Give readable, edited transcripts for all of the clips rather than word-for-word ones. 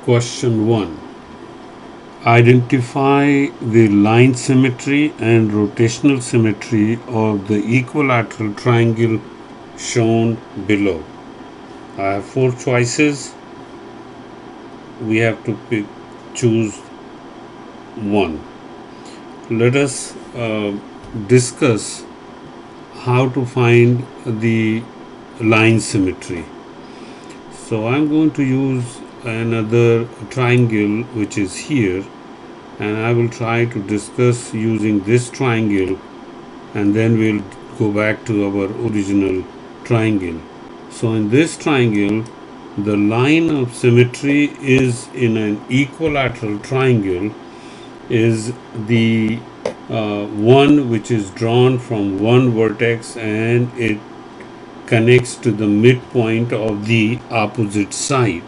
Question 1. Identify the line symmetry and rotational symmetry of the equilateral triangle shown below. I have 4 choices. We have to choose one. Let us discuss how to find the line symmetry. So I'm going to use another triangle which is here, and I will try to discuss using this triangle, and then we'll go back to our original triangle. So in this triangle, the line of symmetry is in an equilateral triangle is the one which is drawn from one vertex and it connects to the midpoint of the opposite side.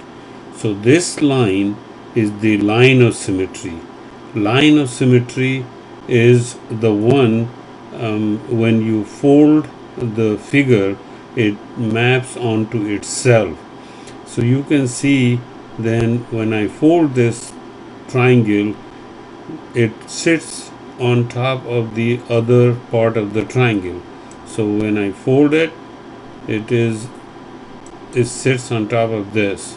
So this line is the line of symmetry. Line of symmetry is the one when you fold the figure, it maps onto itself. So you can see then when I fold this triangle, it sits on top of the other part of the triangle. So when I fold it, it sits on top of this.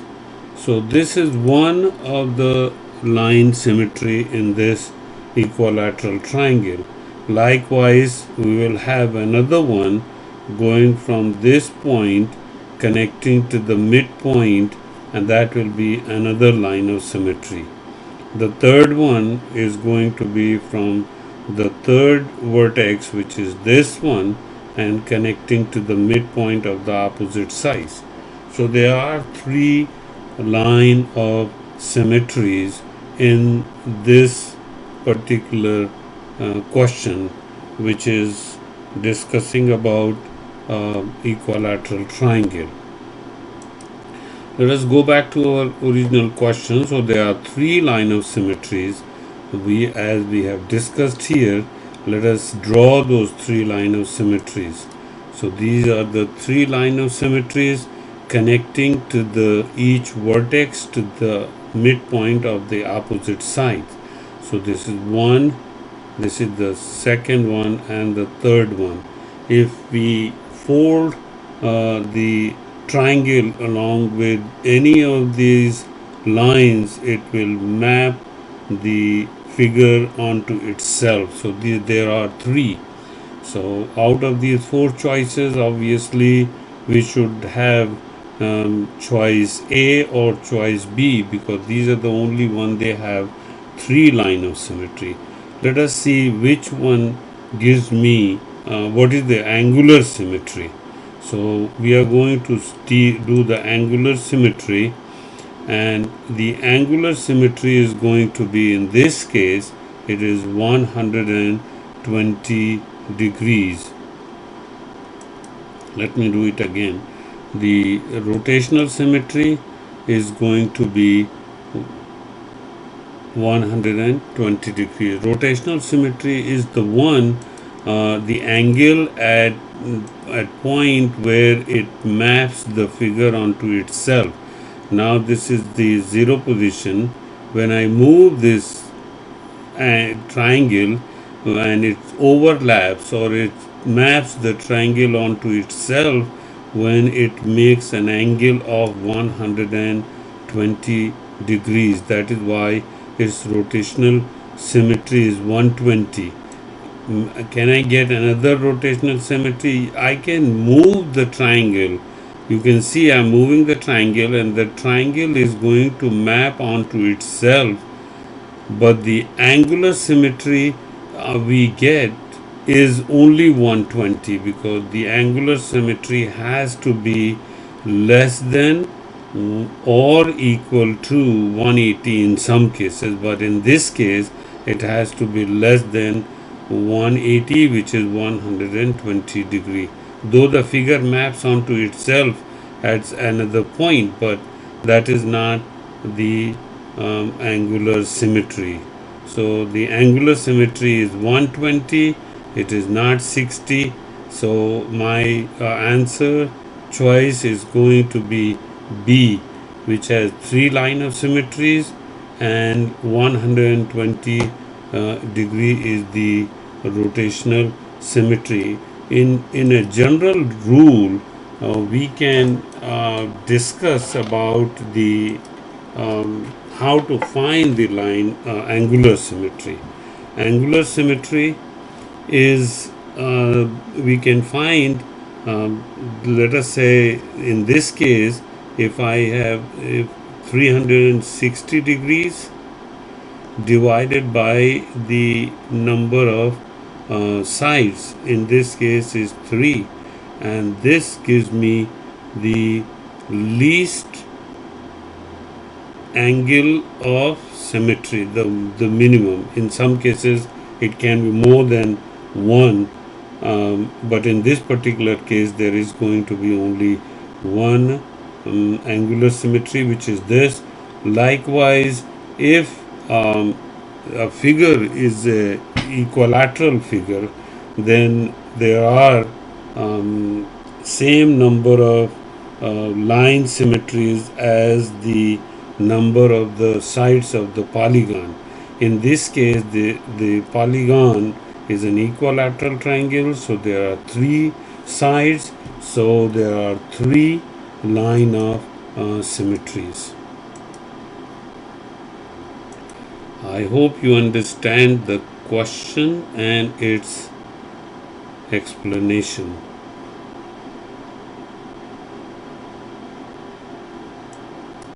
So this is one of the line symmetry in this equilateral triangle. Likewise, we will have another one going from this point connecting to the midpoint, and that will be another line of symmetry. The third one is going to be from the third vertex, which is this one, and connecting to the midpoint of the opposite sides. So there are 3 line of symmetries in this particular question, which is discussing about equilateral triangle. Let us go back to our original question. So there are 3 line of symmetries. As we have discussed here, let us draw those 3 line of symmetries. So these are the 3 line of symmetries connecting to the each vertex to the midpoint of the opposite sides. So this is one, this is the second one, and the third one. If we fold the triangle along with any of these lines, it will map the figure onto itself. So there are 3. So out of these 4 choices, obviously we should have choice A or choice B, because these are the only one they have 3 line of symmetry. Let us see which one gives me what is the angular symmetry. So we are going to do the angular symmetry, and the angular symmetry is going to be, in this case, it is 120 degrees. Let me do it again. The rotational symmetry is going to be 120 degrees. Rotational symmetry is the one, the angle at point where it maps the figure onto itself. Now this is the 0 position. When I move this triangle and it overlaps or it maps the triangle onto itself, when it makes an angle of 120 degrees. That is why its rotational symmetry is 120. Can I get another rotational symmetry? I can move the triangle. You can see I'm moving the triangle, and the triangle is going to map onto itself, but the angular symmetry we get is only 120, because the angular symmetry has to be less than or equal to 180 in some cases, but in this case it has to be less than 180, which is 120 degree. Though the figure maps onto itself at another point, but that is not the angular symmetry. So the angular symmetry is 120, it is not 60. So my answer choice is going to be B. which has 3 line of symmetries, and 120 degree is the rotational symmetry. In a general rule, we can discuss about the how to find the line angular symmetry. Angular symmetry is we can find, let us say in this case, if I have 360 degrees divided by the number of sides, in this case is 3, and this gives me the least angle of symmetry, the minimum. In some cases it can be more than 1, but in this particular case there is going to be only one angular symmetry, which is this. Likewise, if a figure is a equilateral figure, then there are same number of line symmetries as the number of the sides of the polygon. In this case, the polygon is an equilateral triangle, so there are 3 sides, so there are 3 line of symmetries. I hope you understand the question and its explanation.